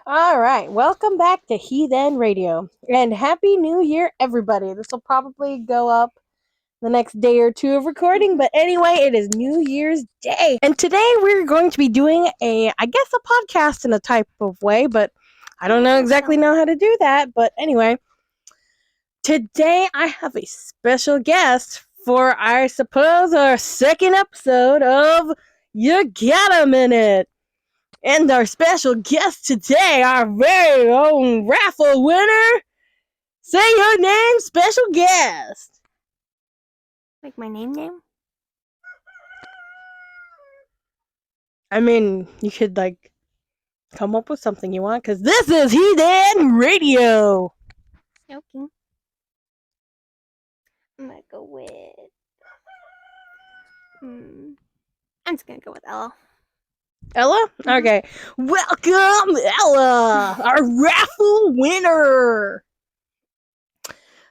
All right, welcome back to Heathen Radio, and Happy New Year, everybody. This will probably go up the next day or two of recording, but anyway, it is New Year's Day, and today we're going to be doing a podcast in a type of way, but I don't exactly know how to do that, but anyway, today I have a special guest for, I suppose, our second episode of You Got a Minute. And our special guest today, our very own raffle winner. Say your name, special guest. Like my name? I mean, you could, come up with something you want, because this is Heathen Radio. Okay. I'm gonna go with... I'm just gonna go with Ella. Ella? Okay. Welcome, Ella, our raffle winner.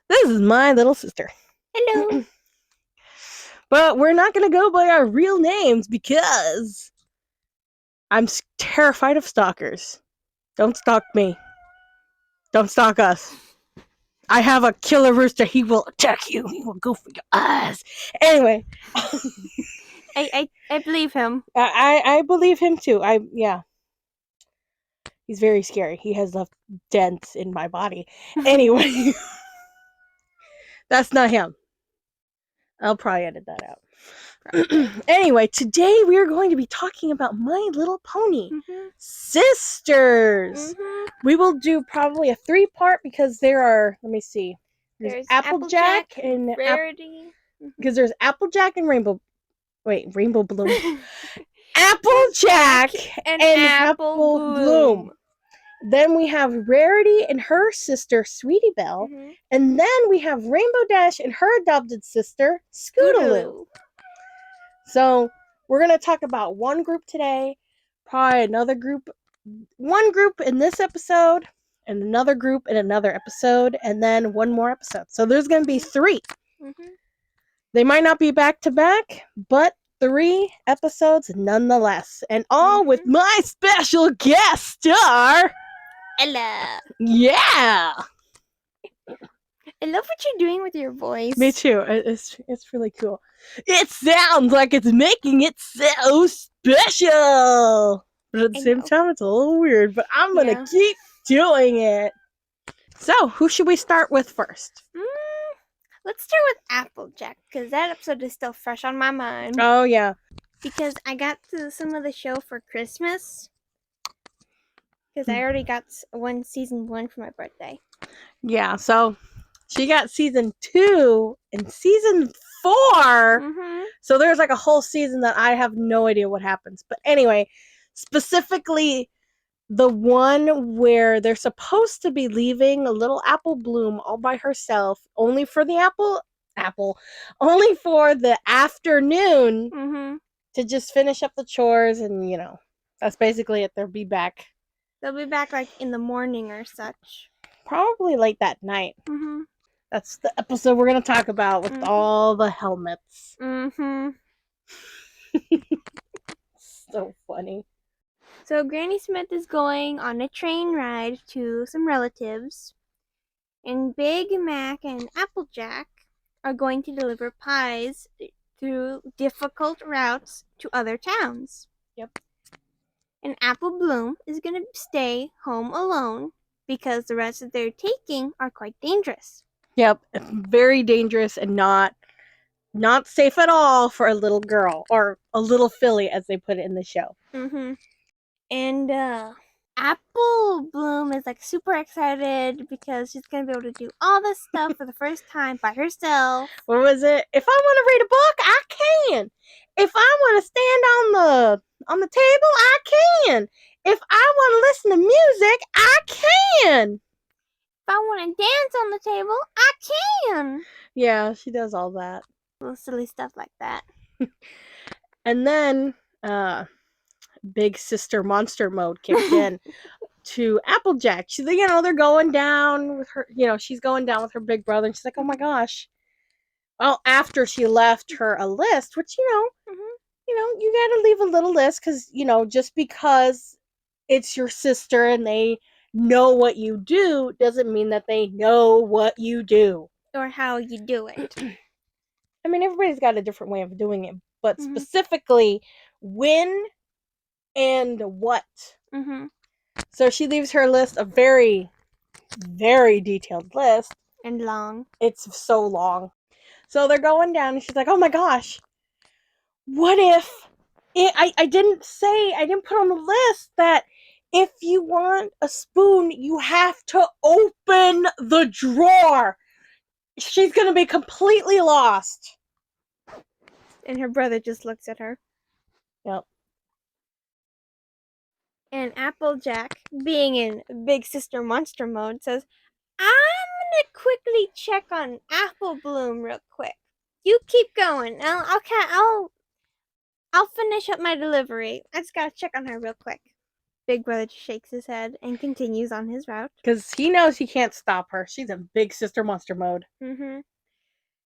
This is my little sister. Hello. But we're not going to go by our real names because I'm terrified of stalkers. Don't stalk me. Don't stalk us. I have a killer rooster. He will attack you. He will go for your eyes. Anyway. I believe him. I believe him too. Yeah. He's very scary. He has left dents in my body. Anyway. That's not him. I'll probably edit that out. Anyway, today we are going to be talking about My Little Pony Sisters. We will do probably a 3-part because there are, let me see. There's Applejack and Rarity. Because there's Applejack and Rainbow Bloom. Applejack and Applebloom. Then we have Rarity and her sister, Sweetie Belle. And then we have Rainbow Dash and her adopted sister, Scootaloo. So, we're going to talk about one group today, probably another group, one group in this episode, and another group in another episode, and then one more episode. So, there's going to be 3. They might not be back to back, but 3 episodes nonetheless. And all with my special guest star, Ella. Yeah! I love what you're doing with your voice. Me too. It's really cool. It sounds like it's making it so special. But at the same time, it's a little weird. But I'm going to keep doing it. So, who should we start with first? Let's start with Applejack, because that episode is still fresh on my mind. Oh, yeah. Because I got to some of the show for Christmas. Because I already got season 1 for my birthday. Yeah, so she got season 2 and season 4. So there's like a whole season that I have no idea what happens. But anyway, specifically the one where they're supposed to be leaving a little Applebloom all by herself, only for the only for the afternoon to just finish up the chores, and that's basically it. They'll be back. They'll be back like in the morning or such. Probably late that night. That's the episode we're going to talk about with all the helmets. So funny. So Granny Smith is going on a train ride to some relatives. And Big Mac and Applejack are going to deliver pies through difficult routes to other towns. Yep. And Applebloom is going to stay home alone because the routes that they're taking are quite dangerous. Yep, very dangerous and not safe at all for a little girl, or a little filly, as they put it in the show. And Applebloom is like super excited because she's gonna be able to do all this stuff for the first time by herself. What was it? If I want to read a book, I can. If I want to stand on the table, I can. If I want to listen to music, I can. If I want to dance on the table, I can. Yeah, she does all that. Little silly stuff like that. And then, Big Sister Monster mode kicked in to Applejack. She's like, they're going down with her, she's going down with her big brother, and she's like, oh my gosh. Well, after she left her a list, which, you gotta leave a little list, because, just because it's your sister and they know what you do doesn't mean that they know what you do. Or how you do it. I mean, everybody's got a different way of doing it, but specifically when and what. So she leaves her list, a very, very detailed list. And long. It's so long. So they're going down and she's like, oh my gosh, what if I didn't put on the list that if you want a spoon, you have to open the drawer. She's going to be completely lost. And her brother just looks at her. Yep. And Applejack, being in big sister monster mode, says, I'm gonna quickly check on Applebloom real quick. You keep going. I'll finish up my delivery. I just gotta check on her real quick. Big brother just shakes his head and continues on his route. Because he knows he can't stop her. She's in big sister monster mode.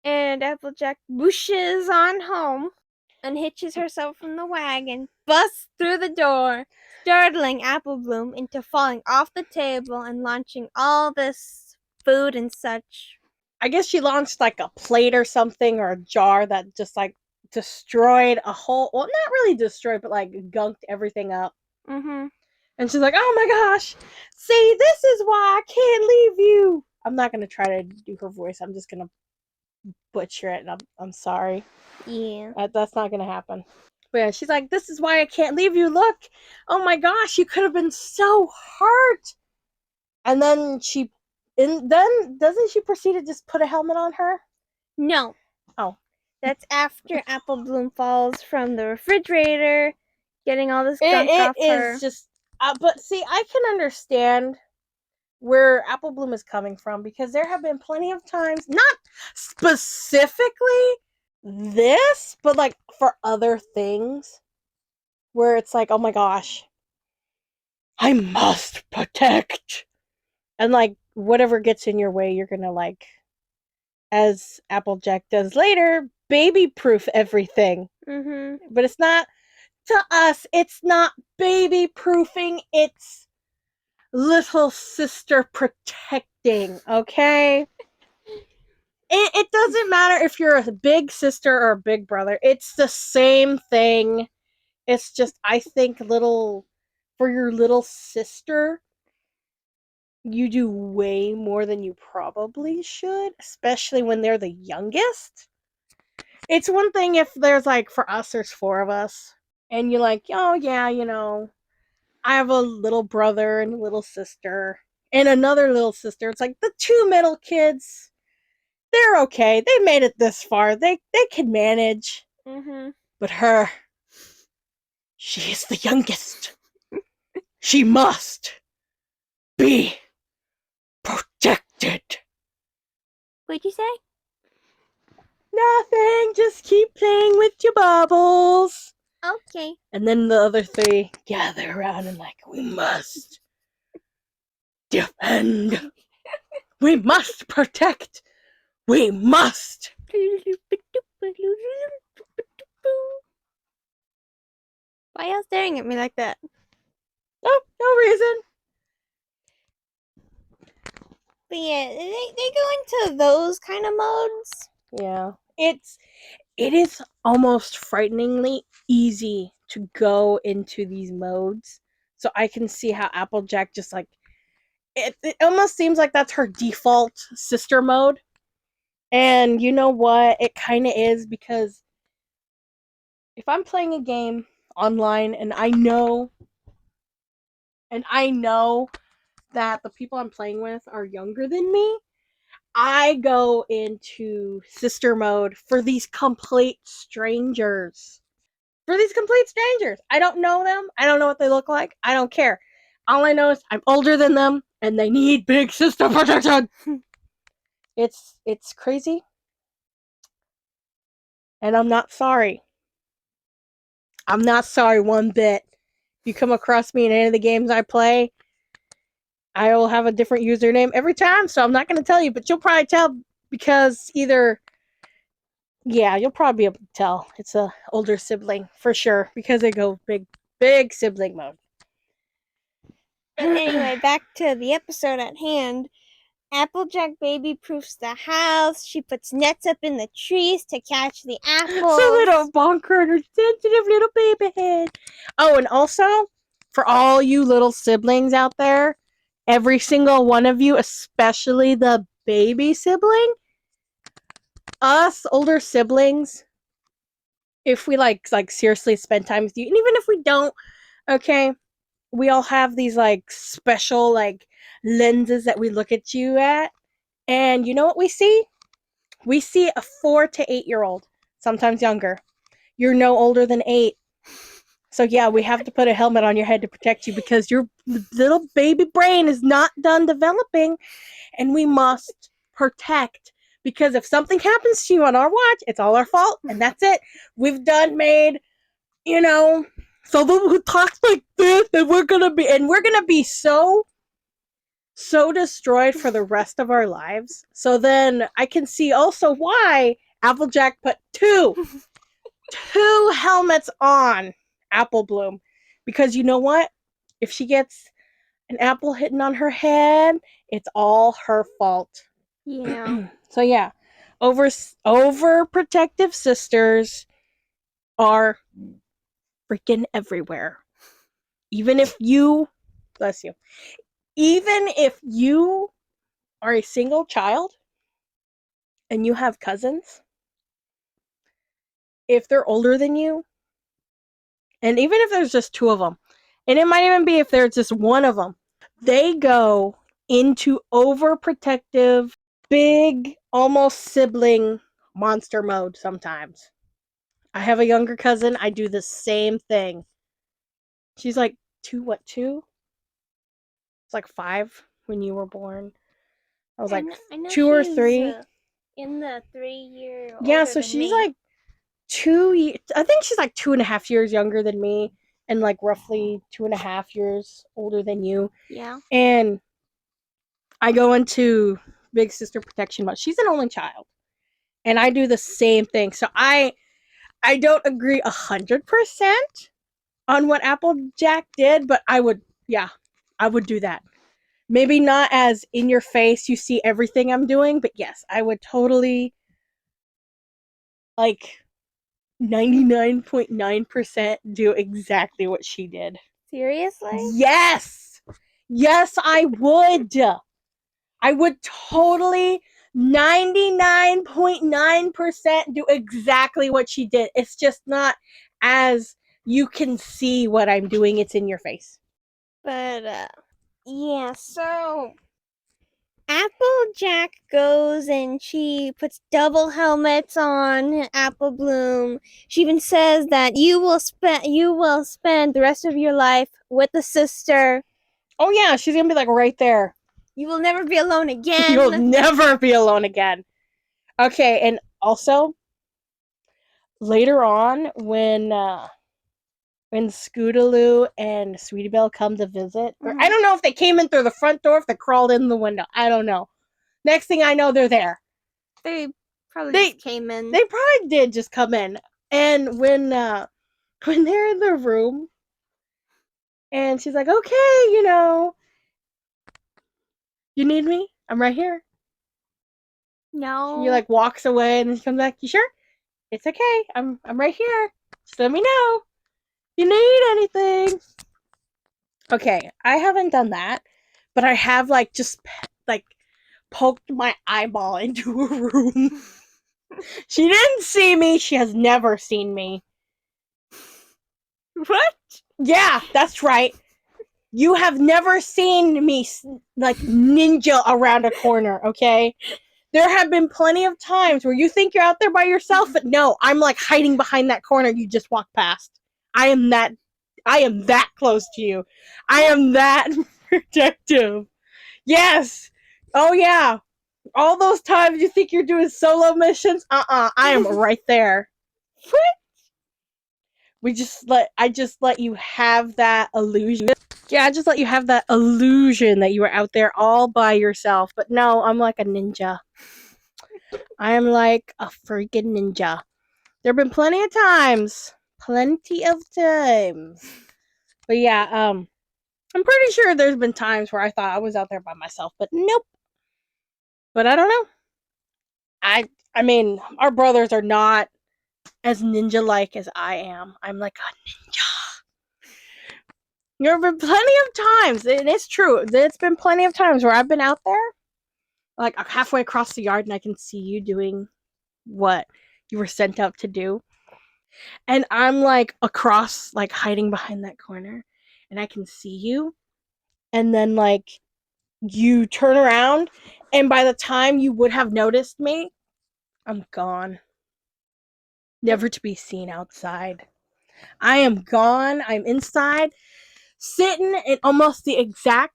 And Applejack bushes on home, unhitches herself from the wagon, busts through the door, startling Applebloom into falling off the table and launching all this food and such. I guess she launched like a plate or something or a jar that just like destroyed a whole, well, not really destroyed, but like gunked everything up. And she's like, oh my gosh, see, this is why I can't leave you. I'm not going to try to do her voice. I'm just going to butcher it, and I'm sorry. Yeah. That's not going to happen. But yeah, she's like, this is why I can't leave you. Look, oh my gosh, you could have been so hurt. And then doesn't she proceed to just put a helmet on her? No. Oh. That's after Applebloom falls from the refrigerator, getting all this gunk off her. It is just, but see, I can understand where Applebloom is coming from, because there have been plenty of times, not specifically this, but like for other things, where it's like, oh my gosh, I must protect. And like, whatever gets in your way, you're gonna like, as Applejack does later, baby-proof everything. But it's not, to us, it's not baby-proofing, it's little sister protecting, okay? It doesn't matter if you're a big sister or a big brother. It's the same thing. It's just, I think, for your little sister, you do way more than you probably should, especially when they're the youngest. It's one thing if there's like, for us, there's 4 of us, and you're like, oh yeah, I have a little brother and a little sister and another little sister. It's like the 2 middle kids, they're okay. They made it this far. They can manage. But her, she is the youngest. She must be protected. What'd you say? Nothing. Just keep playing with your bubbles. Okay. And then the other 3 gather around and like, we must defend. We must protect. We must. Why are you staring at me like that? Oh, no reason. But yeah, they go into those kind of modes. Yeah. It is almost frighteningly easy to go into these modes. So I can see how Applejack just like, it almost seems like that's her default sister mode. And you know what? It kind of is, because if I'm playing a game online and I know that the people I'm playing with are younger than me, I go into sister mode for these complete strangers. I don't know them. I don't know what they look like. I don't care. All I know is I'm older than them and they need big sister protection. It's crazy. And I'm not sorry. I'm not sorry one bit. If you come across me in any of the games I play, I will have a different username every time, so I'm not going to tell you, but you'll probably tell, because either, yeah, you'll probably be able to tell. It's a older sibling, for sure, because they go big sibling mode. But anyway, back to the episode at hand. Applejack baby proofs the house. She puts nets up in the trees to catch the apples. So they don't bonk her sensitive little baby head. Oh, and also, for all you little siblings out there, every single one of you, especially the baby sibling, us older siblings, if we like seriously spend time with you, and even if we don't, okay, we all have these like special like lenses that we look at you at, and you know what we see? We see a 4 to 8 year old, sometimes younger. You're no older than 8. So yeah, we have to put a helmet on your head to protect you because your little baby brain is not done developing, and we must protect. Because if something happens to you on our watch, it's all our fault, and that's it. We've done made, someone who talks like this, and we're gonna be so destroyed for the rest of our lives. So then I can see also why Applejack put two helmets on Applebloom, because you know what? If she gets an apple hitting on her head, it's all her fault. Yeah. So yeah, overprotective sisters are freaking everywhere. Even if you, bless you, even if you are a single child and you have cousins, if they're older than you, and even if there's just 2 of them, and it might even be if there's just 1 of them, they go into overprotective, big, almost sibling monster mode sometimes. I have a younger cousin. I do the same thing. She's like 2, what, 2? It's like 5 when you were born. I was like I know 2 or 3. In the 3-year. Yeah, so she's like 2. I think she's like 2.5 years younger than me, and like roughly 2.5 years older than you. Yeah. And I go into big sister protection mode. She's an only child, and I do the same thing. So I don't agree 100% on what Applejack did, but I would do that. Maybe not as in your face, you see everything I'm doing, but yes, I would totally, like, 99.9% do exactly what she did. Seriously? Yes! Yes, I would! I would totally 99.9% do exactly what she did. It's just not as you can see what I'm doing, it's in your face. But, yeah, so Applejack goes and she puts double helmets on Applebloom. She even says that you will spend the rest of your life with a sister. Oh yeah, she's gonna be like right there. You will never be alone again. You'll never be alone again. Okay, and also later on when Scootaloo and Sweetie Belle come to visit, or I don't know if they came in through the front door, if they crawled in the window. I don't know. Next thing I know, they're there. They probably just came in. They probably did just come in. And when they're in the room, and she's like, "Okay, you need me? I'm right here." No. She like walks away, and then she comes back. "You sure? It's okay. I'm right here. Just let me know if you need anything." Okay, I haven't done that, but I have like just like poked my eyeball into a room. She didn't see me. She has never seen me. What? Yeah, that's right. You have never seen me like ninja around a corner, okay? There have been plenty of times where you think you're out there by yourself, but no, I'm like hiding behind that corner you just walked past. I am that close to you. I am that protective. Yes. Oh yeah. All those times you think you're doing solo missions, I am right there. What? I just let you have that illusion. Yeah, I just let you have that illusion that you were out there all by yourself. But no, I'm like a ninja. I am like a freaking ninja. There have been plenty of times. But yeah, I'm pretty sure there's been times where I thought I was out there by myself, but nope. But I don't know. I mean, our brothers are not as ninja-like as I am. I'm like a ninja. There have been plenty of times, and it's true, it's been plenty of times where I've been out there, like halfway across the yard, and I can see you doing what you were sent out to do. And I'm like across, like hiding behind that corner, and I can see you. And then, like, you turn around, and by the time you would have noticed me, I'm gone. Never to be seen outside. I am gone. I'm inside, sitting in almost the exact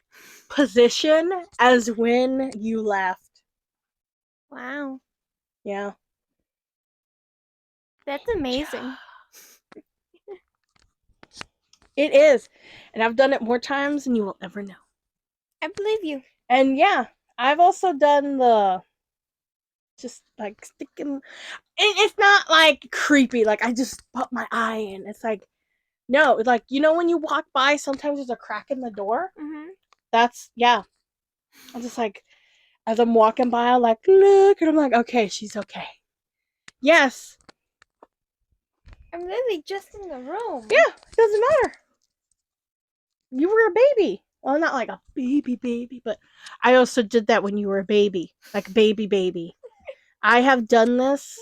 position as when you left. Wow. Yeah. That's amazing. It is. And I've done it more times than you will ever know. I believe you. And yeah, I've also done the just like sticking. It's not like creepy. Like I just put my eye in. It's like, no, it's like, you know, when you walk by, sometimes there's a crack in the door. Mm-hmm. That's, yeah. I'm just like, as I'm walking by, I'm like, look, and I'm like, okay, she's okay. Yes. I'm literally just in the room. Yeah, it doesn't matter. You were a baby. Well, not like a baby, but I also did that when you were a baby. Like baby. I have done this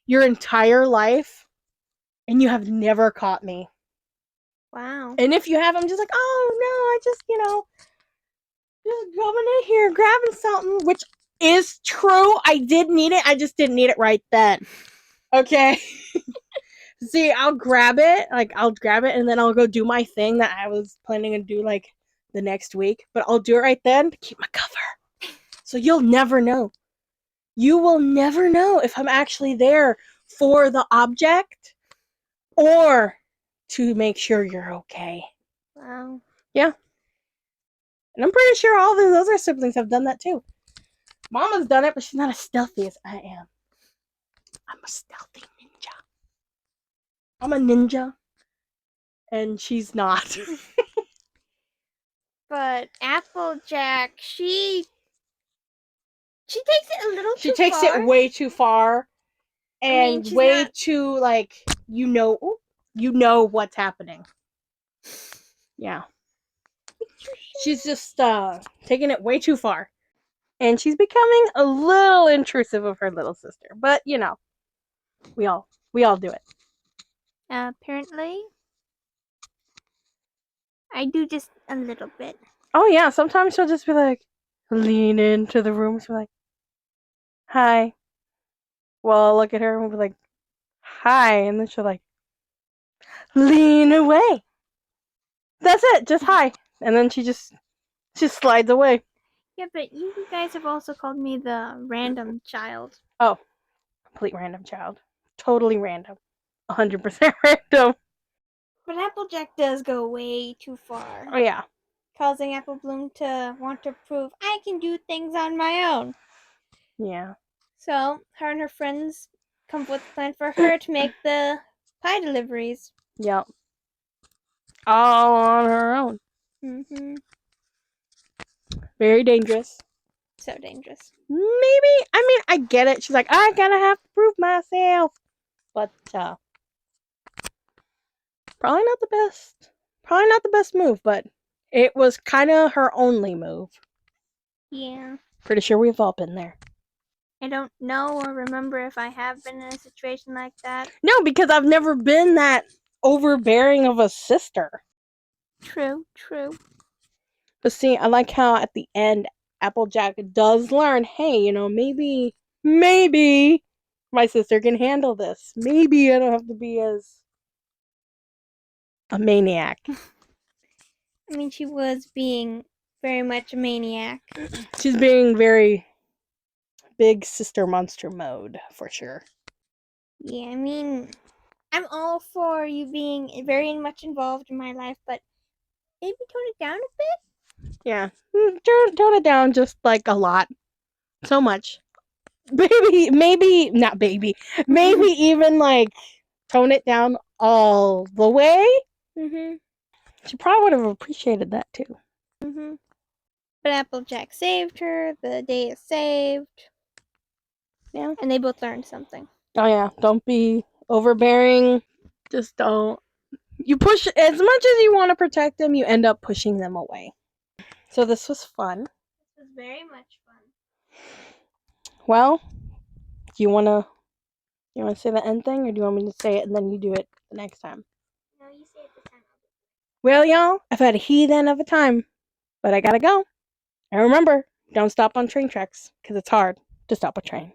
your entire life, and you have never caught me. Wow. And if you have, I'm just like, oh no, I just, just coming in here, grabbing something, which is true. I did need it. I just didn't need it right then. Okay. See, I'll grab it, and then I'll go do my thing that I was planning to do, like, the next week. But I'll do it right then to keep my cover. So you'll never know. You will never know if I'm actually there for the object or to make sure you're okay. Wow. Yeah. And I'm pretty sure all those other siblings have done that too. Mama's done it, but she's not as stealthy as I am. I'm a stealthy ninja. I'm a ninja, and she's not. But Applejack, she takes it a little She too takes far. it way too far, and she's way not... too, like, you know what's happening. Yeah. She's just taking it way too far. And she's becoming a little intrusive of her little sister. But, we all do it. Apparently. I do just a little bit. Oh yeah, sometimes she'll just be like, lean into the room. She'll be like, hi. Well, I'll look at her and we'll be like, hi. And then she'll like, lean away. That's it, just hi. And then she slides away. Yeah, but you guys have also called me the random child. Oh, complete random child. Totally random. 100% random. But Applejack does go way too far. Oh yeah. Causing Applebloom to want to prove I can do things on my own. Yeah. So, her and her friends come up with a plan for her to make the pie deliveries. Yep. All on her own. Mm-hmm. Very dangerous. So dangerous. Maybe, I mean, I get it. She's like, I gotta have to prove myself. But, probably not the best. Probably not the best move, but it was kind of her only move. Yeah. Pretty sure we've all been there. I don't know or remember if I have been in a situation like that. No, because I've never been that overbearing of a sister. True. But see, I like how at the end, Applejack does learn, hey, maybe my sister can handle this. Maybe I don't have to be as a maniac. I mean, she was being very much a maniac. She's being very big sister monster mode, for sure. Yeah, I mean, I'm all for you being very much involved in my life, but maybe tone it down a bit? Yeah. Tone it down just like a lot. So much. Maybe even like tone it down all the way. Mm-hmm. She probably would have appreciated that too. Mm-hmm. But Applejack saved her. The day is saved. Yeah. And they both learned something. Oh yeah, don't be overbearing. Just don't. You push as much as you want to protect them, you end up pushing them away. So this was fun. This was very much fun. Well, do you wanna say the end thing, or do you want me to say it and then you do it the next time? No, you say it this time. Well, y'all, I've had a heathen of a time, but I gotta go. And remember, don't stop on train tracks, because it's hard to stop a train.